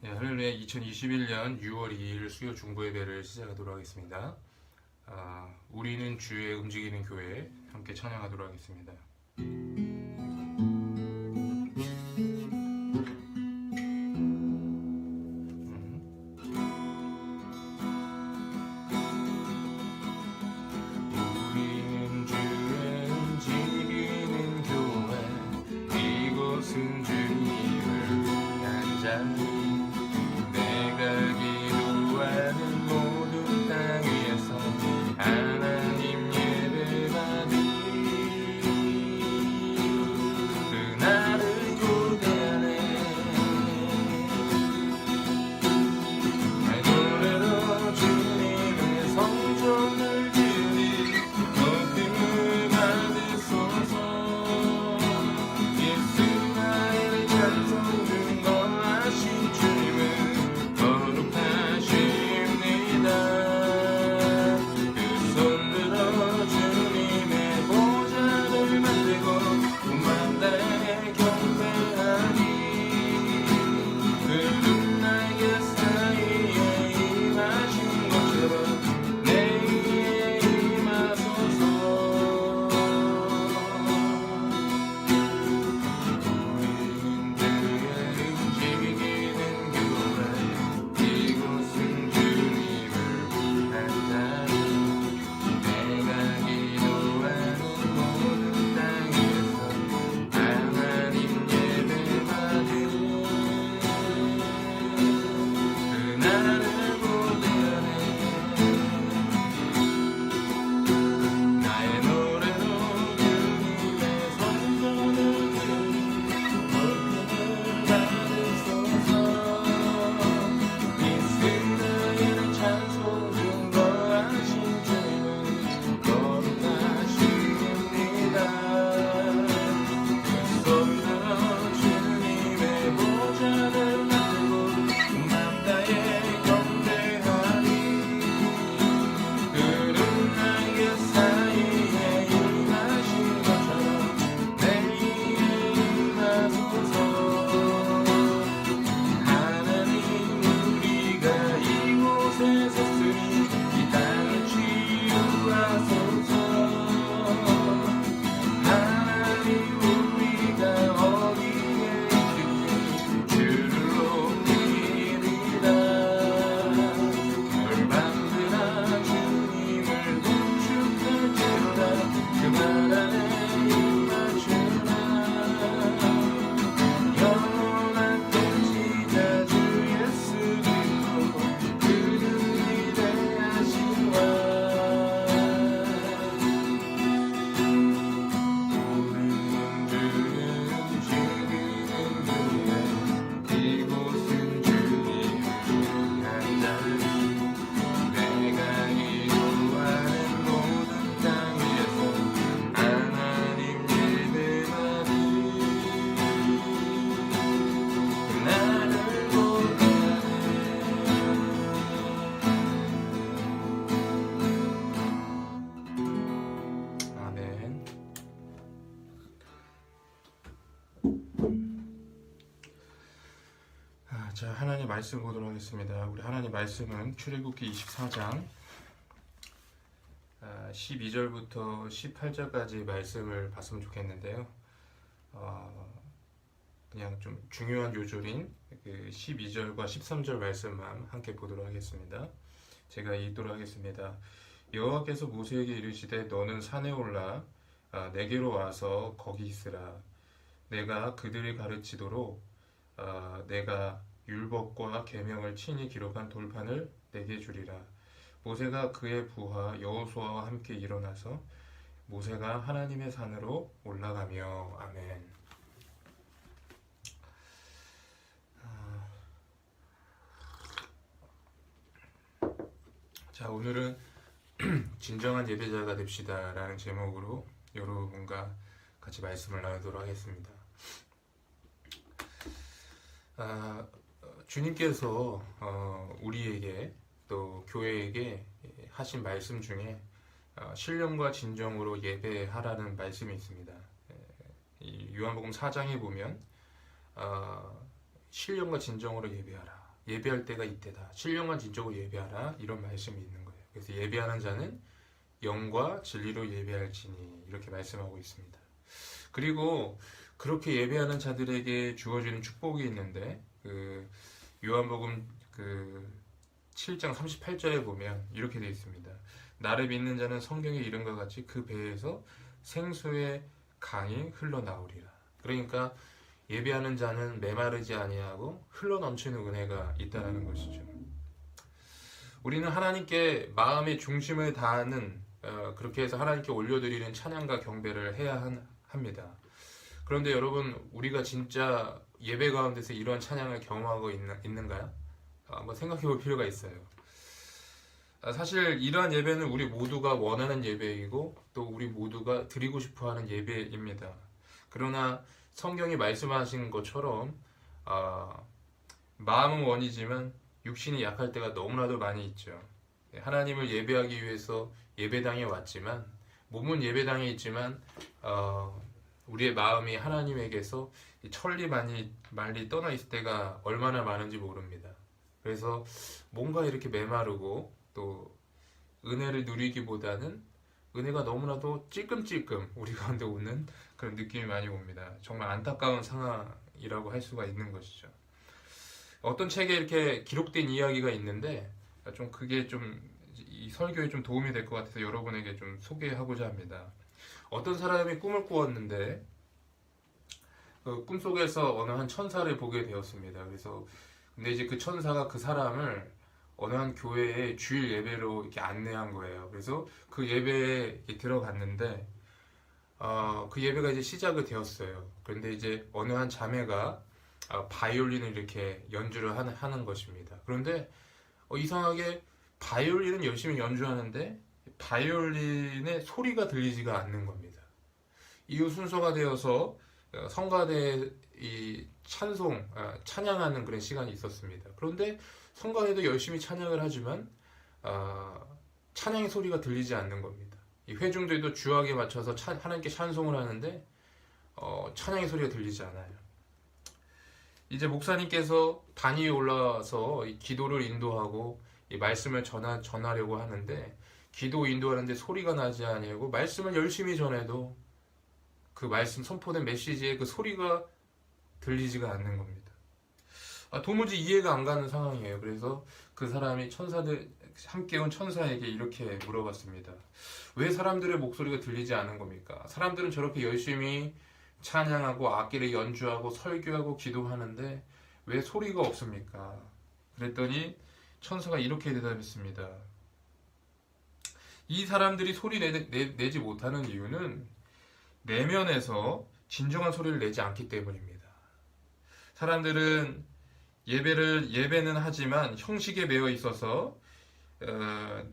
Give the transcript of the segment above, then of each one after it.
네, 할렐루야. 2021년 6월 2일 수요 중보 예배를 시작하도록 하겠습니다. 우리는 주의 움직이는 교회 함께 찬양하도록 하겠습니다. 우리는 주의 움직이는 교회, 이곳은 주님을 위한 자리. 내가 기도하는 모든 땅 위에서 하나님 예배받으리. 그날을 고대하네. 내 노래로 주님의 성전을 지으리. 높임을 받으소서. 예수 나의 찬송 증거하신 주님을 자, 하나님 말씀 보도록 하겠습니다. 우리 하나님 말씀은 출애굽기 24장 12절부터 18절까지 말씀을 봤으면 좋겠는데요. 그냥 좀 중요한 요절인 그 12절과 13절 말씀만 함께 보도록 하겠습니다. 제가 읽도록 하겠습니다. 여호와께서 모세에게 이르시되 너는 산에 올라 내게로 와서 거기 있으라. 내가 그들이 가르치도록 내가 율법과 계명을 친히 기록한 돌판을 내게 주리라. 모세가 그의 부하 여호수아와 함께 일어나서 모세가 하나님의 산으로 올라가며. 아멘. 자, 오늘은 진정한 예배자가 됩시다 라는 제목으로 여러분과 같이 말씀을 나누도록 하겠습니다. 주님께서 우리에게 또 교회에게 하신 말씀 중에 신령과 진정으로 예배하라는 말씀이 있습니다. 이 요한복음 4장에 보면 신령과 진정으로 예배하라. 예배할 때가 이때다. 신령한 진정으로 예배하라. 이런 말씀이 있는 거예요. 그래서 예배하는 자는 영과 진리로 예배할지니 이렇게 말씀하고 있습니다. 그리고 그렇게 예배하는 자들에게 주어지는 축복이 있는데 요한복음 7장 38절에 보면 이렇게 되어 있습니다. 나를 믿는 자는 성경의 이름과 같이 그 배에서 생수의 강이 흘러나오리라. 그러니까 예배하는 자는 메마르지 아니하고 흘러넘치는 은혜가 있다는 것이죠. 우리는 하나님께 마음의 중심을 다하는 그렇게 해서 하나님께 올려드리는 찬양과 경배를 해야 합니다. 그런데 여러분, 우리가 진짜 예배 가운데서 이러한 찬양을 경험하고 있는가요? 한번 생각해 볼 필요가 있어요. 사실 이러한 예배는 우리 모두가 원하는 예배이고 또 우리 모두가 드리고 싶어하는 예배입니다. 그러나 성경이 말씀하신 것처럼 마음은 원이지만 육신이 약할 때가 너무나도 많이 있죠. 하나님을 예배하기 위해서 예배당에 왔지만 몸은 예배당에 있지만 우리의 마음이 하나님에게서 천리 떠나 있을 때가 얼마나 많은지 모릅니다. 그래서 뭔가 이렇게 메마르고 또 은혜를 누리기보다는 은혜가 너무나도 찔끔찔끔 우리 가운데 오는 그런 느낌이 많이 옵니다. 정말 안타까운 상황이라고 할 수가 있는 것이죠. 어떤 책에 이렇게 기록된 이야기가 있는데 그게 이 설교에 좀 도움이 될 것 같아서 여러분에게 좀 소개하고자 합니다. 어떤 사람이 꿈을 꾸었는데 그 꿈속에서 어느 한 천사를 보게 되었습니다. 근데 이제 그 천사가 그 사람을 어느 한 교회에 주일 예배로 이렇게 안내한 거예요. 그래서 그 예배에 들어갔는데 그 예배가 이제 시작이 되었어요. 그런데 이제 어느 한 자매가 바이올린을 이렇게 연주를 하는 것입니다. 그런데 이상하게 바이올린은 열심히 연주하는데 바이올린의 소리가 들리지가 않는 겁니다. 이후 순서가 되어서 성가대 이 찬양하는 그런 시간이 있었습니다. 그런데 성가대도 열심히 찬양을 하지만 찬양의 소리가 들리지 않는 겁니다. 이 회중들도 주악에 맞춰서 하나님께 찬송을 하는데 찬양의 소리가 들리지 않아요. 이제 목사님께서 단 위에 올라와서 이 기도를 인도하고 이 말씀을 전하려고 하는데 기도 인도하는데 소리가 나지 아니하고 말씀을 열심히 전해도 그 말씀 선포된 메시지에 그 소리가 들리지가 않는 겁니다. 도무지 이해가 안 가는 상황이에요. 그래서 그 사람이 함께 온 천사에게 이렇게 물어봤습니다. 왜 사람들의 목소리가 들리지 않은 겁니까? 사람들은 저렇게 열심히 찬양하고 악기를 연주하고 설교하고 기도하는데 왜 소리가 없습니까? 그랬더니 천사가 이렇게 대답했습니다. 이 사람들이 소리 내지 못하는 이유는 내면에서 진정한 소리를 내지 않기 때문입니다. 사람들은 예배는 하지만 형식에 매여 있어서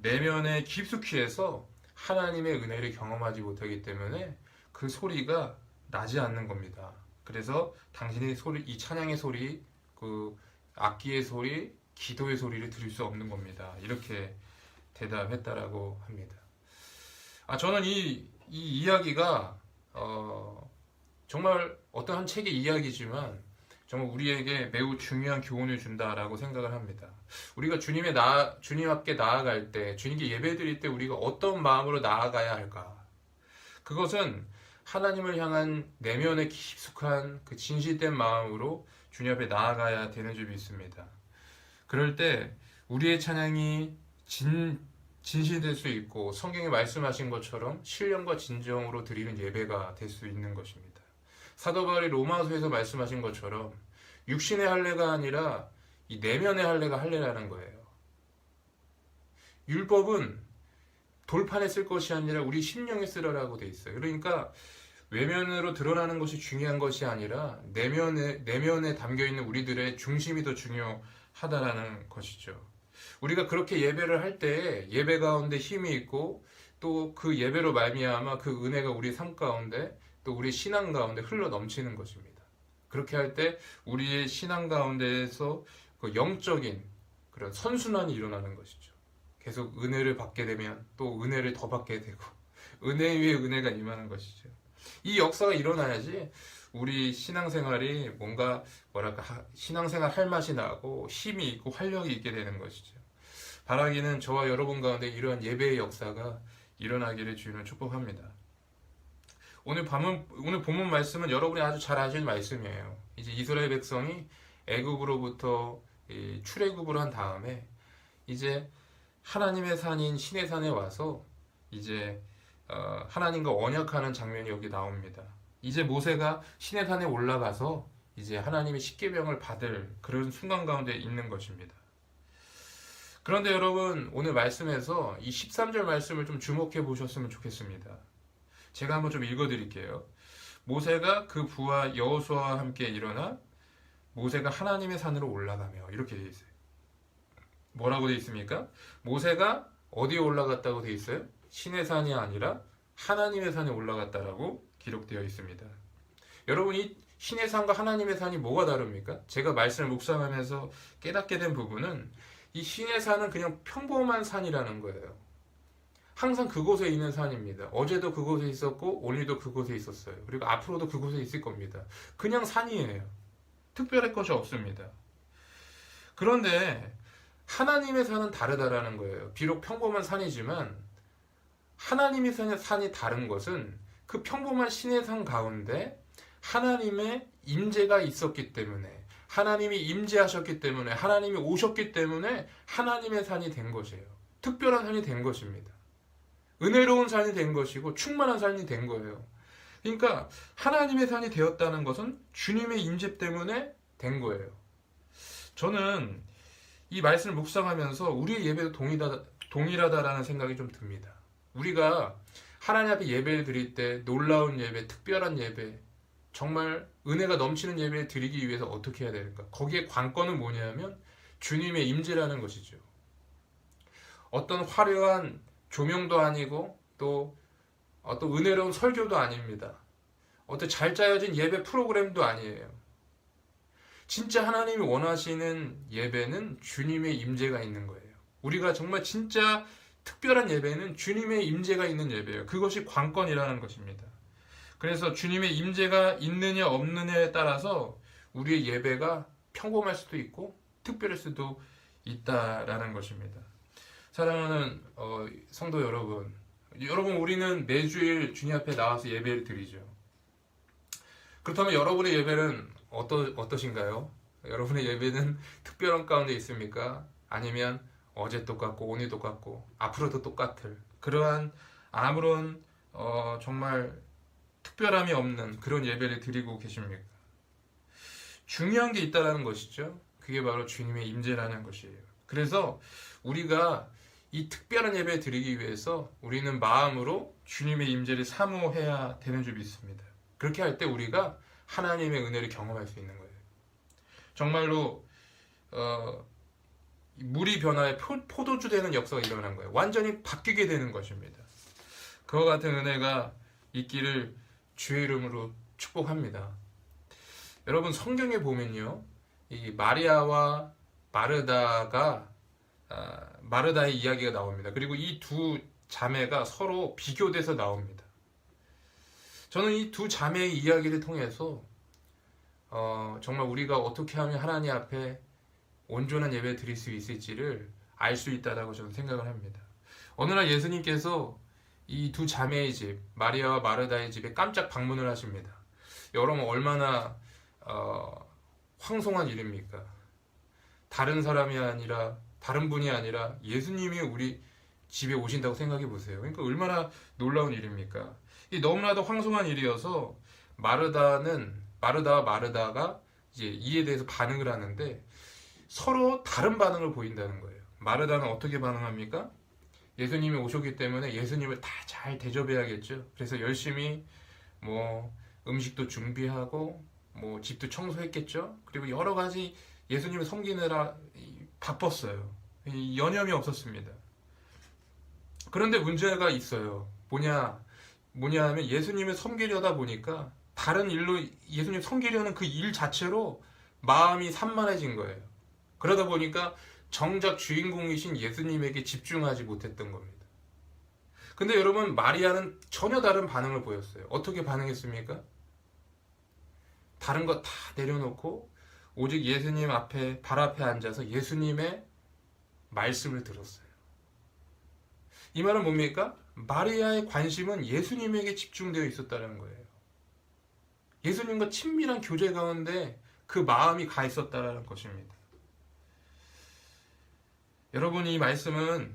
내면에 깊숙이 해서 하나님의 은혜를 경험하지 못하기 때문에 그 소리가 나지 않는 겁니다. 그래서 당신의 소리, 이 찬양의 소리, 그 악기의 소리, 기도의 소리를 들을 수 없는 겁니다. 이렇게 대답했다라고 합니다. 저는 이 이야기가 정말 어떤 한 책의 이야기지만 정말 우리에게 매우 중요한 교훈을 준다라고 생각을 합니다. 우리가 주님 앞에 나아갈 때, 주님께 예배드릴 때 우리가 어떤 마음으로 나아가야 할까? 그것은 하나님을 향한 내면의 깊숙한 그 진실된 마음으로 주님 앞에 나아가야 되는 줄 믿습니다. 그럴 때 우리의 찬양이 진실될 수 있고 성경에 말씀하신 것처럼 신령과 진정으로 드리는 예배가 될 수 있는 것입니다. 사도 바울이 로마서에서 말씀하신 것처럼 육신의 할례가 아니라 이 내면의 할례가 할례라는 거예요. 율법은 돌판에 쓸 것이 아니라 우리 심령에 쓰라라고 돼 있어요. 그러니까 외면으로 드러나는 것이 중요한 것이 아니라 내면에 담겨 있는 우리들의 중심이 더 중요하다라는 것이죠. 우리가 그렇게 예배를 할 때 예배 가운데 힘이 있고 또 그 예배로 말미암아 그 은혜가 우리 삶 가운데 또 우리 신앙 가운데 흘러 넘치는 것입니다. 그렇게 할 때 우리의 신앙 가운데에서 그 영적인 그런 선순환이 일어나는 것이죠. 계속 은혜를 받게 되면 또 은혜를 더 받게 되고 은혜 위에 은혜가 임하는 것이죠. 이 역사가 일어나야지 우리 신앙생활이 뭔가 뭐랄까 신앙생활 할 맛이 나고 힘이 있고 활력이 있게 되는 것이죠. 바라기는 저와 여러분 가운데 이러한 예배의 역사가 일어나기를 주님은 축복합니다. 오늘 본문 말씀은 여러분이 아주 잘 아시는 말씀이에요. 이제 이스라엘 백성이 애굽으로부터 출애굽을 한 다음에 이제 하나님의 산인 시내 산에 와서 이제 하나님과 언약하는 장면이 여기 나옵니다. 이제 모세가 시내 산에 올라가서 이제 하나님의 십계명을 받을 그런 순간 가운데 있는 것입니다. 그런데 여러분 오늘 말씀에서 이 13절 말씀을 좀 주목해 보셨으면 좋겠습니다. 제가 한번 좀 읽어 드릴게요. 모세가 그 부하 여호수아와 함께 일어나 모세가 하나님의 산으로 올라가며 이렇게 되어 있어요. 뭐라고 되어 있습니까? 모세가 어디에 올라갔다고 되어 있어요? 신의 산이 아니라 하나님의 산에 올라갔다라고 기록되어 있습니다. 여러분 이 신의 산과 하나님의 산이 뭐가 다릅니까? 제가 말씀을 묵상하면서 깨닫게 된 부분은 이 신의 산은 그냥 평범한 산이라는 거예요. 항상 그곳에 있는 산입니다. 어제도 그곳에 있었고 오늘도 그곳에 있었어요. 그리고 앞으로도 그곳에 있을 겁니다. 그냥 산이에요. 특별할 것이 없습니다. 그런데 하나님의 산은 다르다라는 거예요. 비록 평범한 산이지만 하나님의 산이 다른 것은 그 평범한 신의 산 가운데 하나님의 임재가 있었기 때문에 하나님이 임재하셨기 때문에 하나님이 오셨기 때문에 하나님의 산이 된 것이에요. 특별한 산이 된 것입니다. 은혜로운 산이 된 것이고 충만한 산이 된 거예요. 그러니까 하나님의 산이 되었다는 것은 주님의 임재 때문에 된 거예요. 저는 이 말씀을 묵상하면서 우리의 예배도 동일하다라는 생각이 좀 듭니다. 우리가 하나님 앞에 예배를 드릴 때 놀라운 예배, 특별한 예배, 정말 은혜가 넘치는 예배를 드리기 위해서 어떻게 해야 될까? 거기에 관건은 뭐냐면 주님의 임재라는 것이죠. 어떤 화려한 조명도 아니고 또 어떤 은혜로운 설교도 아닙니다. 어떤 잘 짜여진 예배 프로그램도 아니에요. 진짜 하나님이 원하시는 예배는 주님의 임재가 있는 거예요. 우리가 정말 진짜 특별한 예배는 주님의 임재가 있는 예배예요. 그것이 관건이라는 것입니다. 그래서 주님의 임재가 있느냐 없느냐에 따라서 우리의 예배가 평범할 수도 있고 특별할 수도 있다라는 것입니다. 사랑하는 성도 여러분, 우리는 매주일 주님 앞에 나와서 예배를 드리죠. 그렇다면 여러분의 예배는 어떠신가요? 여러분의 예배는 특별한 가운데 있습니까? 아니면 어제 똑같고 오늘 똑같고 앞으로도 똑같을 그러한 아무런 정말 특별함이 없는 그런 예배를 드리고 계십니까? 중요한 게 있다는 것이죠. 그게 바로 주님의 임재라는 것이에요. 그래서 우리가 이 특별한 예배를 드리기 위해서 우리는 마음으로 주님의 임재를 사모해야 되는 줄 믿습니다. 그렇게 할 때 우리가 하나님의 은혜를 경험할 수 있는 거예요. 정말로 물이 변화해 포도주 되는 역사가 일어난 거예요. 완전히 바뀌게 되는 것입니다. 그와 같은 은혜가 있기를 주의 이름으로 축복합니다. 여러분 성경에 보면요, 이 마리아와 마르다의 이야기가 나옵니다. 그리고 이 두 자매가 서로 비교돼서 나옵니다. 저는 이 두 자매의 이야기를 통해서 정말 우리가 어떻게 하면 하나님 앞에 온전한 예배 드릴 수 있을지를 알 수 있다라고 저는 생각을 합니다. 어느 날 예수님께서 이 두 자매의 집, 마리아와 마르다의 집에 깜짝 방문을 하십니다. 여러분 얼마나 황송한 일입니까? 다른 분이 아니라 예수님이 우리 집에 오신다고 생각해 보세요. 그러니까 얼마나 놀라운 일입니까? 너무나도 황송한 일이어서 마르다와 마르다가 이제 이에 대해서 반응을 하는데 서로 다른 반응을 보인다는 거예요. 마르다는 어떻게 반응합니까? 예수님이 오셨기 때문에 예수님을 다 잘 대접해야겠죠. 그래서 열심히 음식도 준비하고 집도 청소했겠죠. 그리고 여러 가지 예수님을 섬기느라 바빴어요. 여념이 없었습니다. 그런데 문제가 있어요. 뭐냐 하면 예수님을 섬기려다 보니까 다른 일로 예수님 섬기려는 그 일 자체로 마음이 산만해진 거예요. 그러다 보니까 정작 주인공이신 예수님에게 집중하지 못했던 겁니다. 근데 여러분 마리아는 전혀 다른 반응을 보였어요. 어떻게 반응했습니까? 다른 거 다 내려놓고 오직 예수님 앞에 발 앞에 앉아서 예수님의 말씀을 들었어요. 이 말은 뭡니까? 마리아의 관심은 예수님에게 집중되어 있었다는 거예요. 예수님과 친밀한 교제 가운데 그 마음이 가 있었다는 것입니다. 여러분, 이 말씀은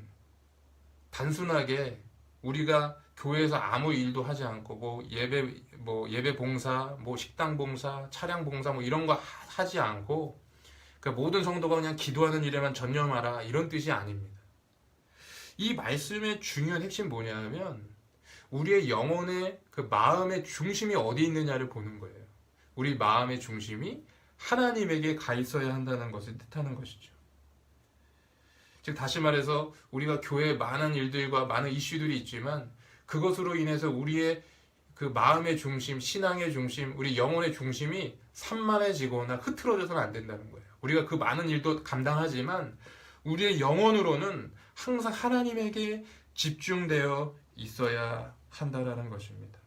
단순하게 우리가 교회에서 아무 일도 하지 않고 예배 봉사, 식당 봉사, 차량 봉사 이런 거 하지 않고 그러니까 모든 성도가 그냥 기도하는 일에만 전념하라 이런 뜻이 아닙니다. 이 말씀의 중요한 핵심 뭐냐면 우리의 영혼의 그 마음의 중심이 어디 있느냐를 보는 거예요. 우리 마음의 중심이 하나님에게 가 있어야 한다는 것을 뜻하는 것이죠. 즉 다시 말해서 우리가 교회에 많은 일들과 많은 이슈들이 있지만 그것으로 인해서 우리의 그 마음의 중심, 신앙의 중심, 우리 영혼의 중심이 산만해지거나 흐트러져서는 안 된다는 거예요. 우리가 그 많은 일도 감당하지만 우리의 영혼으로는 항상 하나님에게 집중되어 있어야 한다라는 것입니다.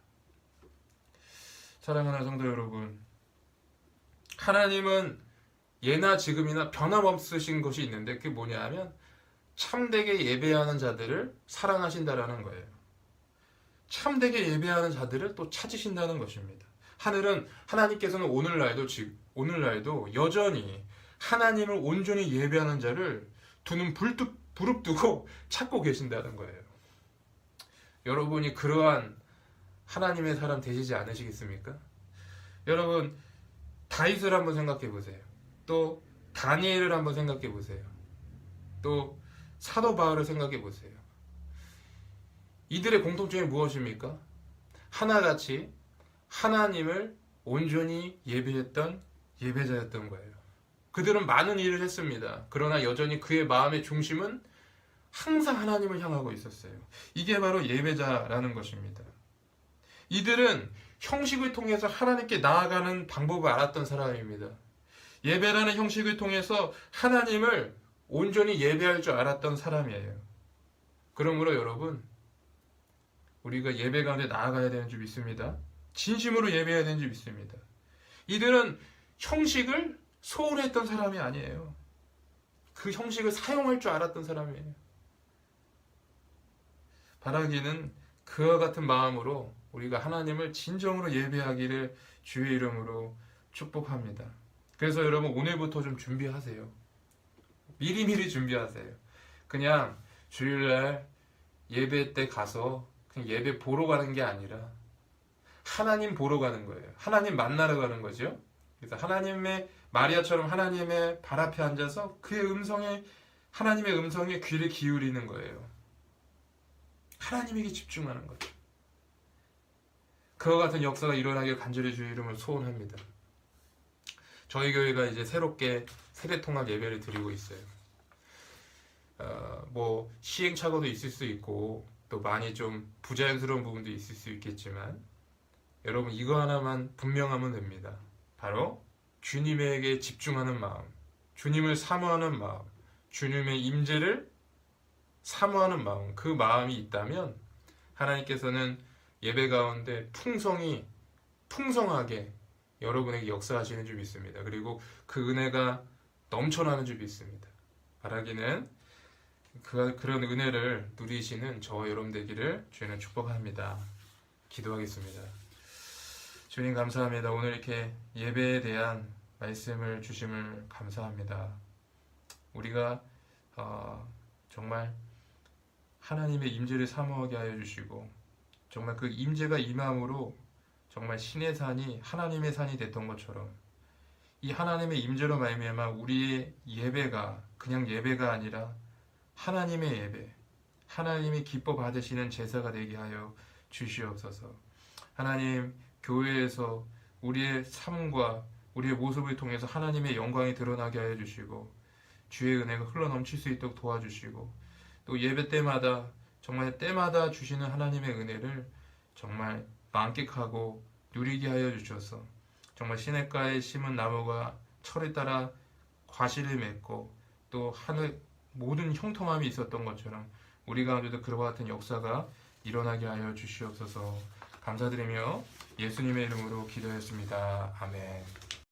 사랑하는 성도 여러분, 하나님은 예나 지금이나 변함없으신 것이 있는데 그게 뭐냐면 참되게 예배하는 자들을 사랑하신다라는 거예요. 참되게 예배하는 자들을 또 찾으신다는 것입니다. 하나님께서는 오늘날도 여전히 하나님을 온전히 예배하는 자를 두 눈 부릅뜨고 찾고 계신다는 거예요. 여러분이 그러한 하나님의 사람 되시지 않으시겠습니까? 여러분, 다윗을 한번 생각해 보세요. 또 다니엘을 한번 생각해 보세요. 또 사도 바울을 생각해 보세요. 이들의 공통점이 무엇입니까? 하나같이 하나님을 온전히 예배했던 예배자였던 거예요. 그들은 많은 일을 했습니다. 그러나 여전히 그의 마음의 중심은 항상 하나님을 향하고 있었어요. 이게 바로 예배자라는 것입니다. 이들은 형식을 통해서 하나님께 나아가는 방법을 알았던 사람입니다. 예배라는 형식을 통해서 하나님을 온전히 예배할 줄 알았던 사람이에요. 그러므로 여러분, 우리가 예배 가운데 나아가야 되는 줄 믿습니다. 진심으로 예배해야 되는 줄 믿습니다. 이들은 형식을 소홀했던 사람이 아니에요. 그 형식을 사용할 줄 알았던 사람이에요. 바라기는 그와 같은 마음으로 우리가 하나님을 진정으로 예배하기를 주의 이름으로 축복합니다. 그래서 여러분, 오늘부터 좀 준비하세요. 미리미리 준비하세요. 그냥 주일날 예배 때 가서 그냥 예배 보러 가는 게 아니라 하나님 보러 가는 거예요. 하나님 만나러 가는 거죠. 그래서 마리아처럼 하나님의 발 앞에 앉아서 하나님의 음성에 귀를 기울이는 거예요. 하나님에게 집중하는 거죠. 그와 같은 역사가 일어나길 간절히 주의 이름으로 소원합니다. 저희 교회가 이제 새롭게 세대통합 예배를 드리고 있어요. 시행착오도 있을 수 있고 또 많이 좀 부자연스러운 부분도 있을 수 있겠지만 여러분, 이거 하나만 분명하면 됩니다. 바로 주님에게 집중하는 마음, 주님을 사모하는 마음, 주님의 임재를 사모하는 마음, 그 마음이 있다면 하나님께서는 예배 가운데 풍성하게 여러분에게 역사하시는 줄 믿습니다. 그리고 그 은혜가 넘쳐나는 줄 믿습니다. 바라기는 그런 은혜를 누리시는 저와 여러분 되기를 주님은 축복합니다. 기도하겠습니다. 주님 감사합니다. 오늘 이렇게 예배에 대한 말씀을 주심을 감사합니다. 우리가 정말 하나님의 임재를 사모하게 하여 주시고 정말 그 임재가 임함으로 정말 신의 산이 하나님의 산이 됐던 것처럼 이 하나님의 임재로 말미암아 우리의 예배가 그냥 예배가 아니라 하나님의 예배, 하나님이 기뻐 받으시는 제사가 되게 하여 주시옵소서. 하나님, 교회에서 우리의 삶과 우리의 모습을 통해서 하나님의 영광이 드러나게 하여 주시고 주의 은혜가 흘러넘칠 수 있도록 도와주시고 또 예배 때마다 정말 때마다 주시는 하나님의 은혜를 정말 만끽하고 누리게 하여 주셔서 정말 시냇가에 심은 나무가 철을 따라 과실을 맺고 또 하늘 모든 형통함이 있었던 것처럼 우리 가운데도 그와 같은 역사가 일어나게 하여 주시옵소서. 감사드리며 예수님의 이름으로 기도했습니다. 아멘.